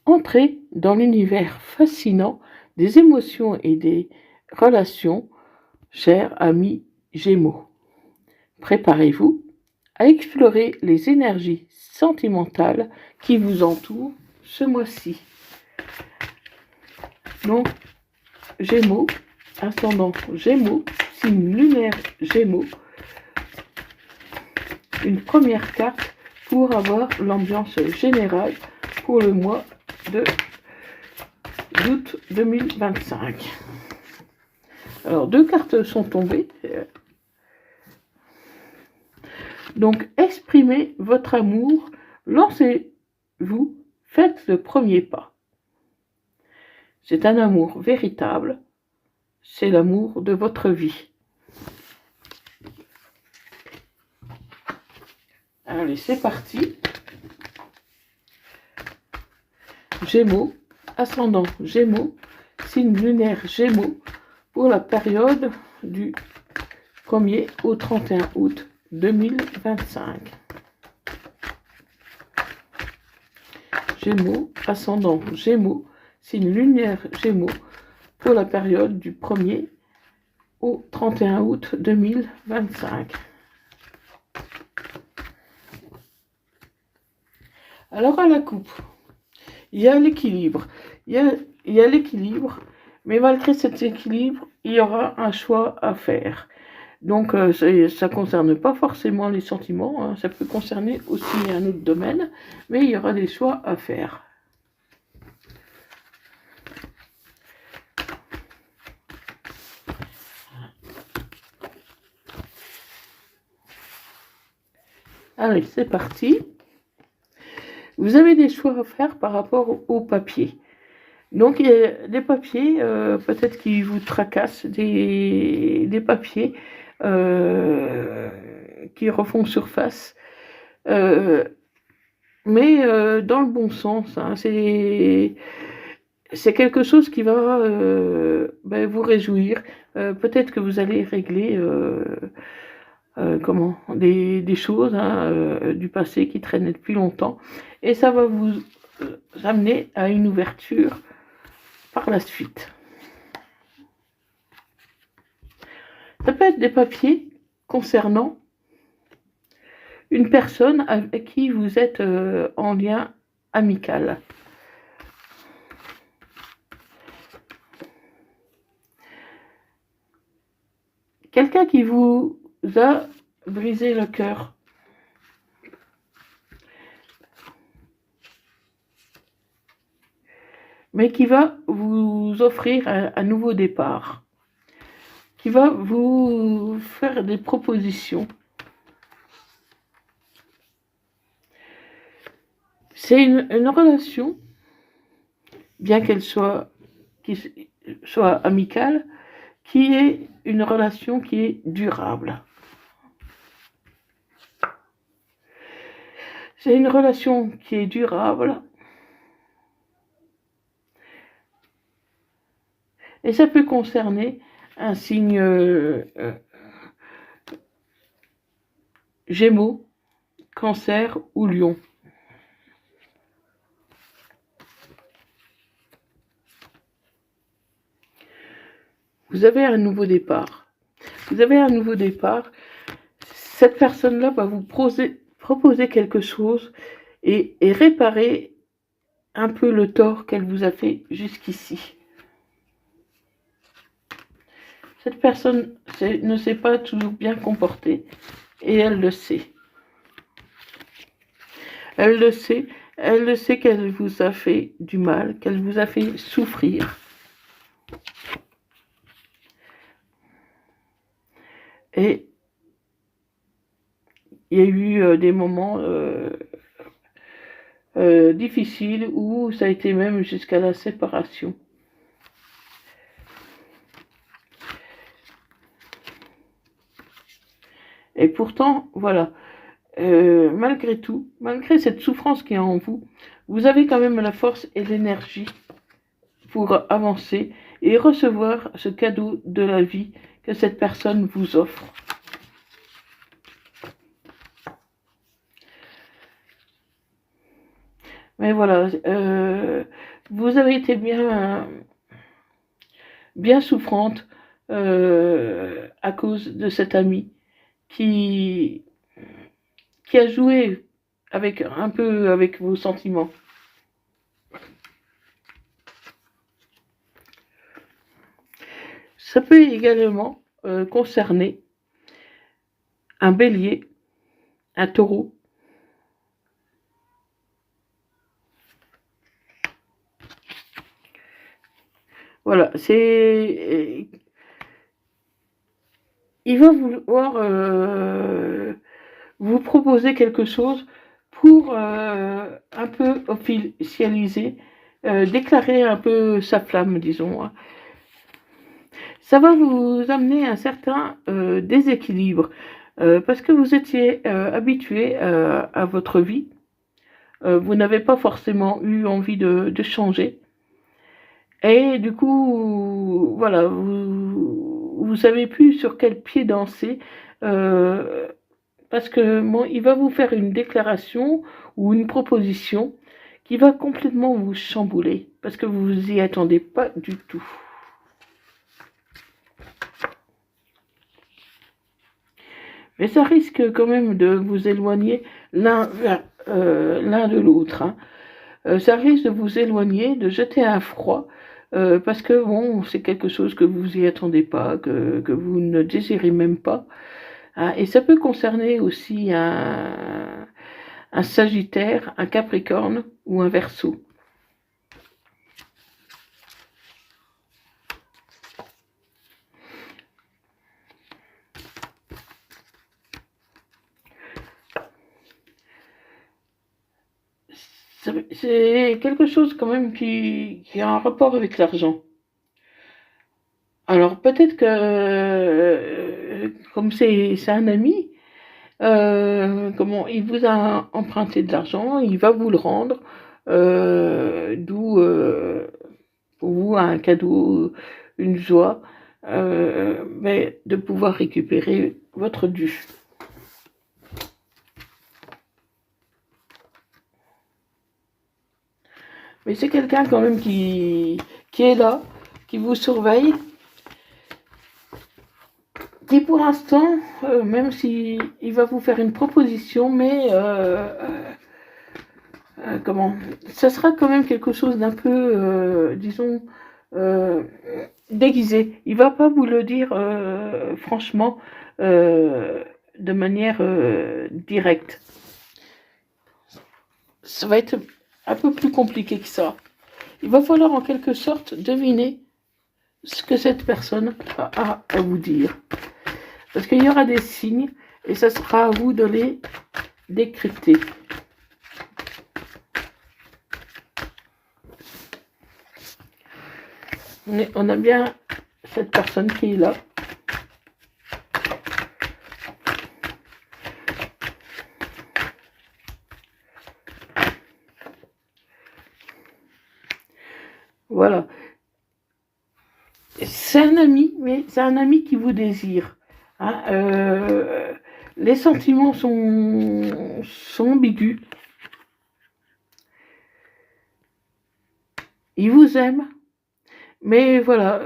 Entrez dans l'univers fascinant des émotions et des relations, chers amis Gémeaux. Préparez-vous à explorer les énergies sentimentales qui vous entourent ce mois-ci. Donc, Gémeaux, ascendant Gémeaux, signe lunaire Gémeaux, une première carte pour avoir l'ambiance générale pour le mois d'août 2025. Alors, 2 cartes sont tombées. Donc, exprimez votre amour, lancez-vous, faites le premier pas. C'est un amour véritable, c'est l'amour de votre vie. Allez, c'est parti. Gémeaux, ascendant Gémeaux, signe lunaire Gémeaux, pour la période du 1er au 31 août 2025. Gémeaux, ascendant Gémeaux, signe lunaire Gémeaux, pour la période du 1er au 31 août 2025. Alors à la coupe, il y a l'équilibre. Il y a l'équilibre, mais malgré cet équilibre, il y aura un choix à faire. Donc ça ne concerne pas forcément les sentiments, hein, ça peut concerner aussi un autre domaine, mais il y aura des choix à faire. Allez, c'est parti. Vous avez des choix à faire par rapport au papier. Donc, il y a des papiers, peut-être qui vous tracassent, des papiers qui refont surface, mais dans le bon sens. Hein, c'est quelque chose qui va vous réjouir. Peut-être que vous allez régler des choses du passé qui traînaient depuis longtemps, et ça va vous amener à une ouverture par la suite. Ça peut être des papiers concernant une personne avec qui vous êtes en lien amical. Quelqu'un qui vous a brisé le cœur. Mais qui va vous offrir un nouveau départ, qui va vous faire des propositions. C'est une relation, bien qu'elle soit amicale, qui est une relation qui est durable. C'est une relation qui est durable. Et ça peut concerner un signe Gémeaux, Cancer ou Lion. Vous avez un nouveau départ. Vous avez un nouveau départ. Cette personne-là va vous proposer quelque chose et réparer un peu le tort qu'elle vous a fait jusqu'ici. Cette personne ne s'est pas toujours bien comportée et elle le sait. Elle le sait qu'elle vous a fait du mal, qu'elle vous a fait souffrir. Et il y a eu des moments difficiles où ça a été même jusqu'à la séparation. Et pourtant, voilà, malgré tout, malgré cette souffrance qui est en vous, vous avez quand même la force et l'énergie pour avancer et recevoir ce cadeau de la vie que cette personne vous offre. Mais voilà, vous avez été bien souffrante à cause de cet ami qui, qui a joué avec un peu avec vos sentiments. Ça peut également concerner un bélier, un taureau. Voilà, il va vouloir vous proposer quelque chose pour un peu officialiser, déclarer un peu sa flamme, disons, hein. Ça va vous amener un certain déséquilibre parce que vous étiez habitué à votre vie. Vous n'avez pas forcément eu envie de changer. Et du coup, voilà, vous savez plus sur quel pied danser. euh, Parce que bon, il va vous faire une déclaration ou une proposition qui va complètement vous chambouler parce que vous vous y attendez pas du tout. Mais ça risque quand même de vous éloigner l'un de l'autre, hein. Ça risque de vous éloigner, de jeter un froid, parce que bon, c'est quelque chose que vous y attendez pas, que vous ne désirez même pas, hein. Et ça peut concerner aussi un Sagittaire, un Capricorne ou un Verseau. C'est quelque chose quand même qui a un rapport avec l'argent. Alors peut-être que, comme c'est un ami, comment il vous a emprunté de l'argent, il va vous le rendre, d'où pour vous un cadeau, une joie, mais de pouvoir récupérer votre dû. Mais c'est quelqu'un quand même qui est là, qui vous surveille, qui pour l'instant, même si il va vous faire une proposition, mais comment, ça sera quand même quelque chose d'un peu, disons, euh, déguisé. Il va pas vous le dire franchement, de manière directe. Ça va être un peu plus compliqué que ça. Il va falloir en quelque sorte deviner ce que cette personne a à vous dire. Parce qu'il y aura des signes et ça sera à vous de les décrypter. On a bien cette personne qui est là. Voilà. C'est un ami, mais c'est un ami qui vous désire, hein. Les sentiments sont ambigus. Il vous aime, mais voilà,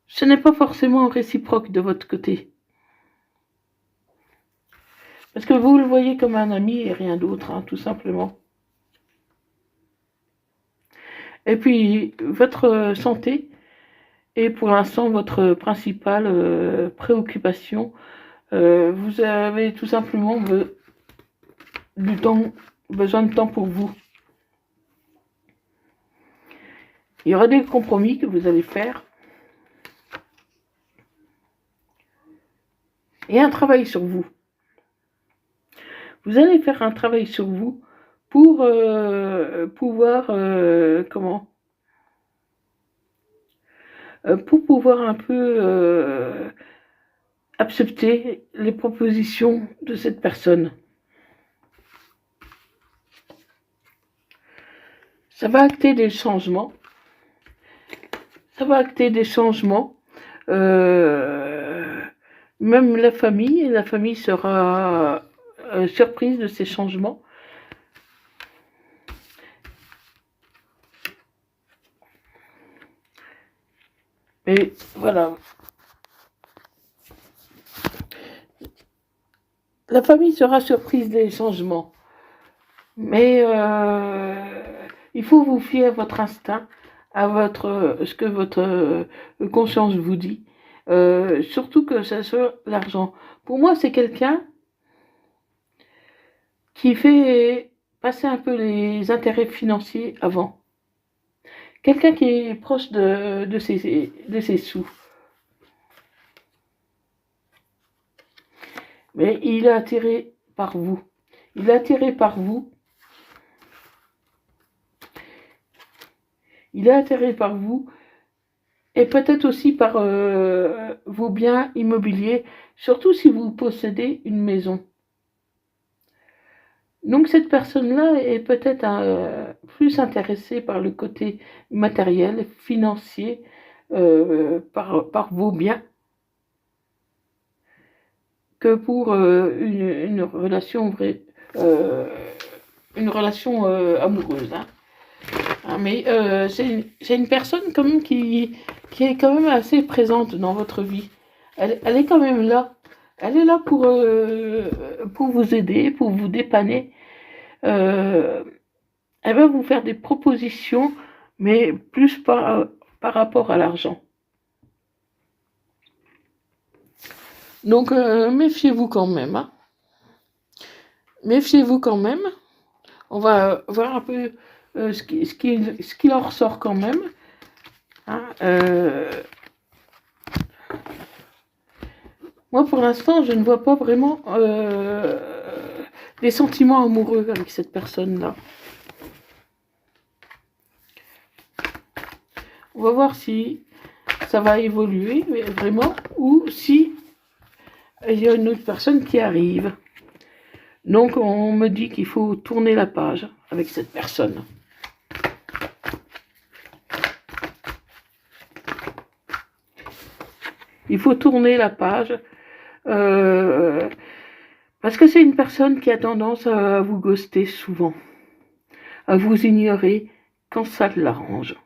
ce n'est pas forcément réciproque de votre côté. Parce que vous le voyez comme un ami et rien d'autre, hein, tout simplement. Et puis, votre santé est pour l'instant votre principale préoccupation. Vous avez tout simplement besoin de temps pour vous. Il y aura des compromis que vous allez faire. Et un travail sur vous. Vous allez faire un travail sur vous pour pouvoir pour pouvoir un peu accepter les propositions de cette personne. Ça va acter des changements. Ça va acter des changements. Même la famille sera surprise de ces changements. Mais voilà. La famille sera surprise des changements. Mais il faut vous fier à votre instinct, à ce que votre conscience vous dit. Surtout que ça soit l'argent. Pour moi, c'est quelqu'un qui fait passer un peu les intérêts financiers avant. Quelqu'un qui est proche de ses sous. Mais il est attiré par vous. Il est attiré par vous. Il est attiré par vous et peut-être aussi par vos biens immobiliers, surtout si vous possédez une maison. Donc cette personne-là est peut-être plus intéressée par le côté matériel, financier, par vos biens, que pour une relation amoureuse. Hein. Hein, mais c'est une personne quand même qui est quand même assez présente dans votre vie. Elle est quand même là. Elle est là pour vous aider, pour vous dépanner. Euh, Elle va vous faire des propositions, mais plus par rapport à l'argent. Donc, méfiez-vous quand même. Hein. Méfiez-vous quand même. On va voir un peu ce qu'il en ressort quand même. Hein. Moi, pour l'instant, je ne vois pas vraiment des sentiments amoureux avec cette personne-là. On va voir si ça va évoluer vraiment ou si il y a une autre personne qui arrive. Donc, on me dit qu'il faut tourner la page avec cette personne. Il faut tourner la page parce que c'est une personne qui a tendance à vous ghoster souvent, à vous ignorer quand ça l'arrange.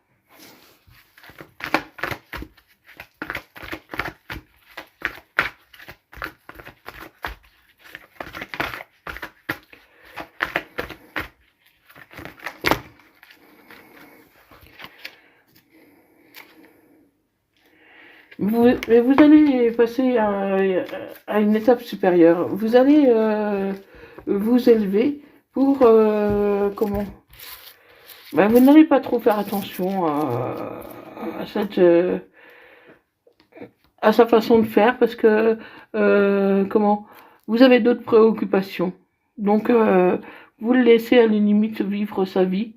Vous allez passer à une étape supérieure. Vous allez vous élever pour comment vous n'allez pas trop faire attention à sa façon de faire parce que vous avez d'autres préoccupations. Donc vous le laissez à la limite vivre sa vie.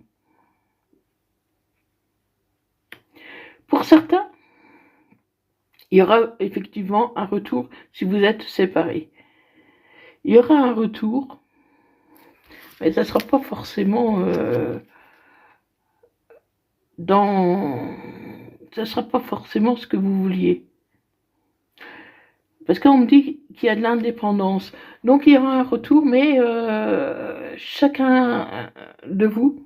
Pour certains, il y aura effectivement un retour si vous êtes séparés. Il y aura un retour, mais ça ne sera pas forcément ça ne sera pas forcément ce que vous vouliez. Parce qu'on me dit qu'il y a de l'indépendance. Donc il y aura un retour, mais chacun de vous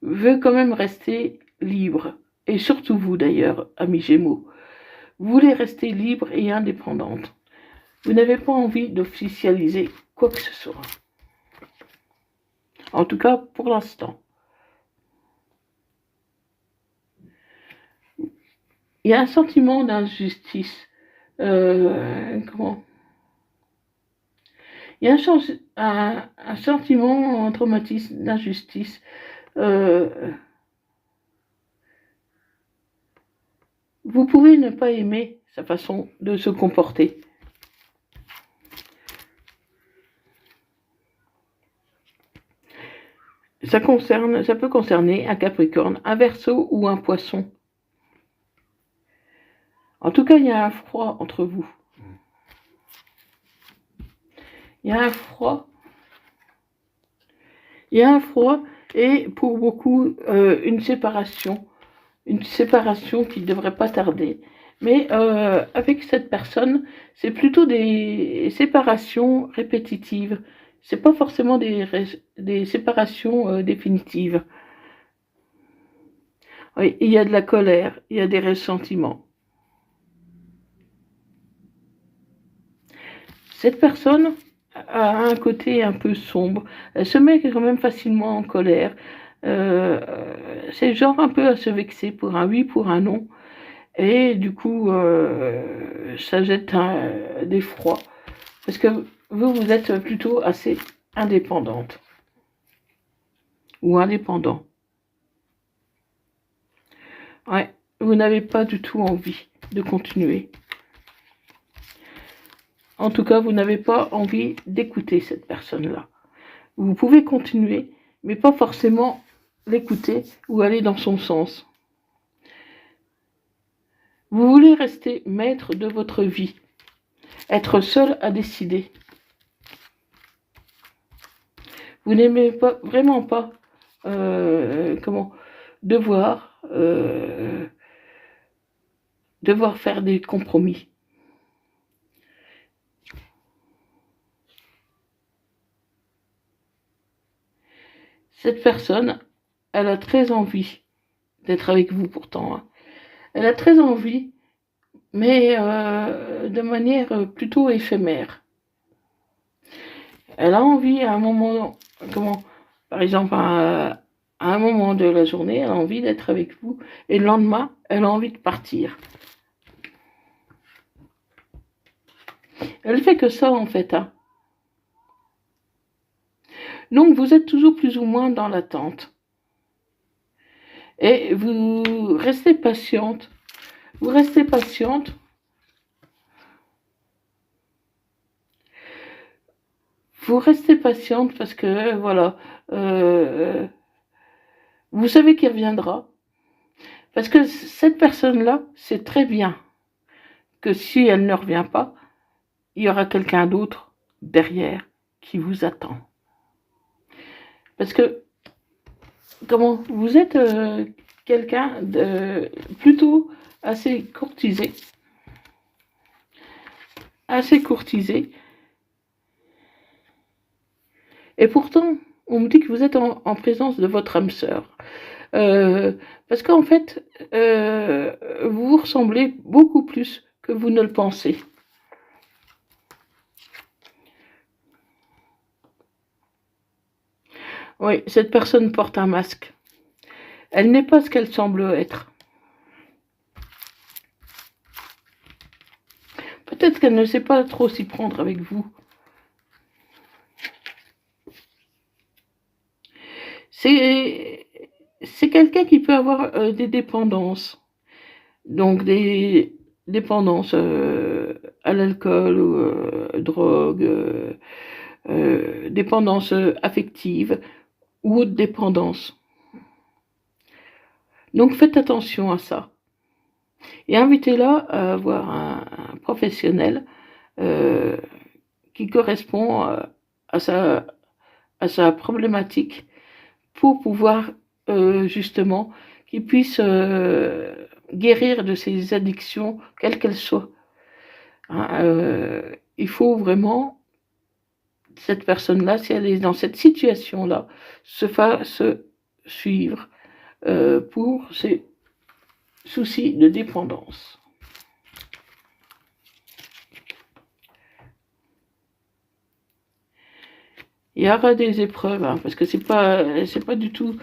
veut quand même rester libre. Et surtout vous d'ailleurs, amis Gémeaux. Vous voulez rester libre et indépendante. Vous n'avez pas envie d'officialiser quoi que ce soit. En tout cas, pour l'instant. Il y a un sentiment d'injustice. Il y a un sentiment, un traumatisme d'injustice. Vous pouvez ne pas aimer sa façon de se comporter. Ça peut concerner un Capricorne, un Verseau ou un Poisson. En tout cas, il y a un froid entre vous. Il y a un froid. Il y a un froid et pour beaucoup, une séparation. Une séparation qui ne devrait pas tarder. Mais avec cette personne, c'est plutôt des séparations répétitives. C'est pas forcément des séparations définitives. Oui, il y a de la colère, il y a des ressentiments. Cette personne a un côté un peu sombre. Elle se met quand même facilement en colère. C'est le genre un peu à se vexer pour un oui, pour un non. Et du coup, ça jette d'effroi. Parce que vous êtes plutôt assez indépendante. Ou indépendant. Ouais, vous n'avez pas du tout envie de continuer. En tout cas, vous n'avez pas envie d'écouter cette personne-là. Vous pouvez continuer, mais pas forcément l'écouter ou aller dans son sens. Vous voulez rester maître de votre vie, être seul à décider. Vous n'aimez pas, vraiment pas, devoir faire des compromis. Cette personne, elle a très envie d'être avec vous pourtant. Hein. Elle a très envie, mais de manière plutôt éphémère. Elle a envie à un moment, par exemple, à un moment de la journée, elle a envie d'être avec vous, et le lendemain, elle a envie de partir. Elle fait que ça, en fait. Hein. Donc, vous êtes toujours plus ou moins dans l'attente. Et vous restez patiente. Vous restez patiente. Vous restez patiente parce que, voilà, vous savez qu'il reviendra. Parce que cette personne-là sait très bien que si elle ne revient pas, il y aura quelqu'un d'autre derrière qui vous attend. Parce que, vous êtes quelqu'un de plutôt assez courtisé. Et pourtant, on me dit que vous êtes en présence de votre âme sœur. Parce qu'en fait, vous vous ressemblez beaucoup plus que vous ne le pensez. Oui, cette personne porte un masque. Elle n'est pas ce qu'elle semble être. Peut-être qu'elle ne sait pas trop s'y prendre avec vous. C'est quelqu'un qui peut avoir des dépendances. Donc des dépendances à l'alcool, drogue, dépendance affective ou autre dépendance. Donc faites attention à ça. Et invitez-la à avoir un professionnel qui correspond à sa problématique pour pouvoir justement qu'il puisse guérir de ses addictions, quelles qu'elles soient. Hein, il faut vraiment, cette personne-là, si elle est dans cette situation-là, se suivre pour ses soucis de dépendance. Il y aura des épreuves, hein, parce que c'est pas du tout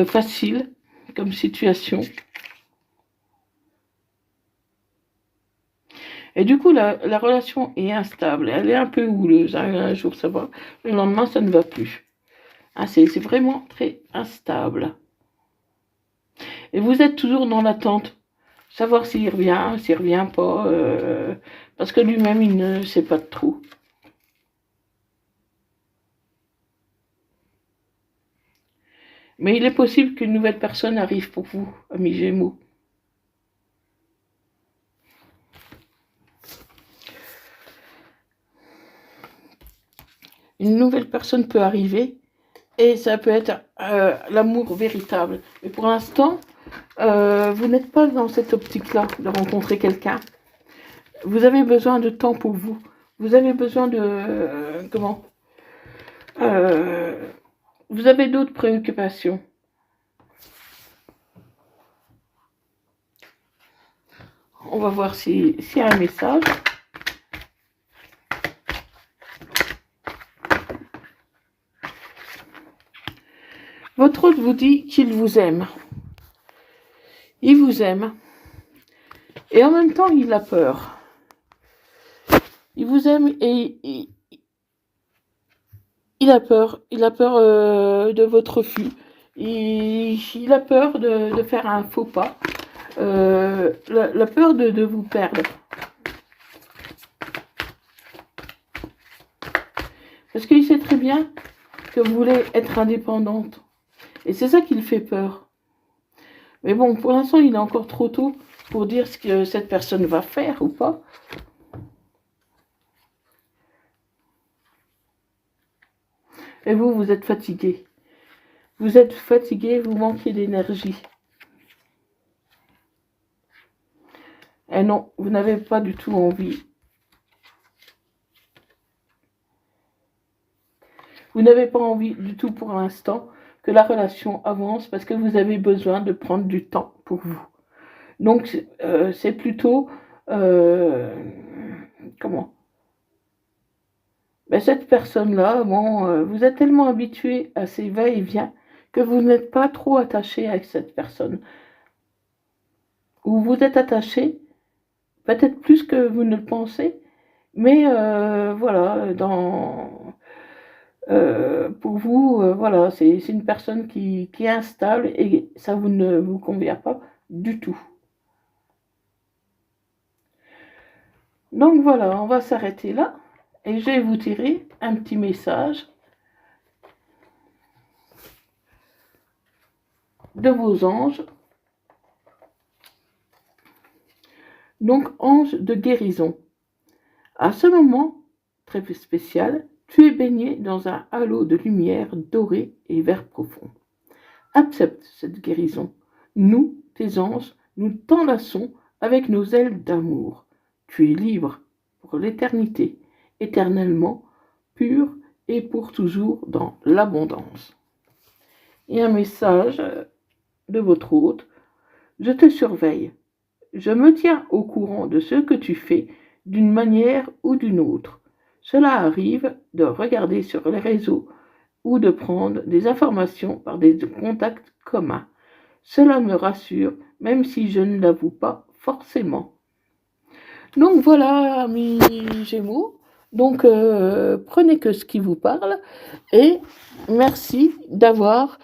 facile comme situation. Et du coup, la relation est instable, elle est un peu houleuse. Hein. Un jour ça va, le lendemain ça ne va plus. Hein, c'est vraiment très instable. Et vous êtes toujours dans l'attente, savoir s'il revient pas, parce que lui-même il ne sait pas trop. Mais il est possible qu'une nouvelle personne arrive pour vous, amis Gémeaux. Une nouvelle personne peut arriver et ça peut être l'amour véritable. Mais pour l'instant, vous n'êtes pas dans cette optique-là de rencontrer quelqu'un. Vous avez besoin de temps pour vous. Vous avez besoin de... vous avez d'autres préoccupations. On va voir s'il y a un message. Votre hôte vous dit qu'il vous aime. Il vous aime. Et en même temps, il a peur. Il vous aime et il a peur. Il a peur de votre refus. Il a peur de faire un faux pas. La peur de vous perdre. Parce qu'il sait très bien que vous voulez être indépendante. Et c'est ça qui le fait peur. Mais bon, pour l'instant, il est encore trop tôt pour dire ce que cette personne va faire ou pas. Et vous, vous êtes fatigué. Vous êtes fatigué, vous manquez d'énergie. Et non, vous n'avez pas du tout envie. Vous n'avez pas envie du tout pour l'instant que la relation avance parce que vous avez besoin de prendre du temps pour vous. Donc, c'est plutôt... comment ben, cette personne-là, bon, vous êtes tellement habitué à ces va-et-vient que vous n'êtes pas trop attaché avec cette personne. Ou vous êtes attaché, peut-être plus que vous ne le pensez, mais voilà, pour vous, voilà, c'est une personne qui est instable et ça ne vous convient pas du tout. Donc voilà, on va s'arrêter là et je vais vous tirer un petit message de vos anges. Donc, ange de guérison. À ce moment très spécial, tu es baigné dans un halo de lumière dorée et vert profond. Accepte cette guérison. Nous, tes anges, nous t'enlaçons avec nos ailes d'amour. Tu es libre pour l'éternité, éternellement, pur et pour toujours dans l'abondance. Et un message de votre hôte. Je te surveille. Je me tiens au courant de ce que tu fais d'une manière ou d'une autre. Cela arrive de regarder sur les réseaux ou de prendre des informations par des contacts communs. Cela me rassure, même si je ne l'avoue pas forcément. Donc voilà, amis Gémeaux. Donc prenez que ce qui vous parle et merci d'avoir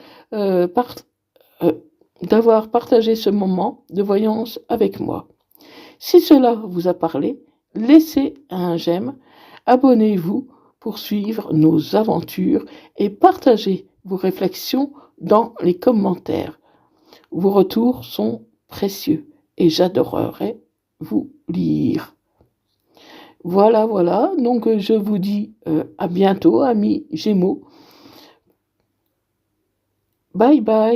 partagé ce moment de voyance avec moi. Si cela vous a parlé, laissez un j'aime, abonnez-vous pour suivre nos aventures et partagez vos réflexions dans les commentaires. Vos retours sont précieux et j'adorerais vous lire. Voilà, voilà, donc je vous dis à bientôt, amis Gémeaux. Bye bye.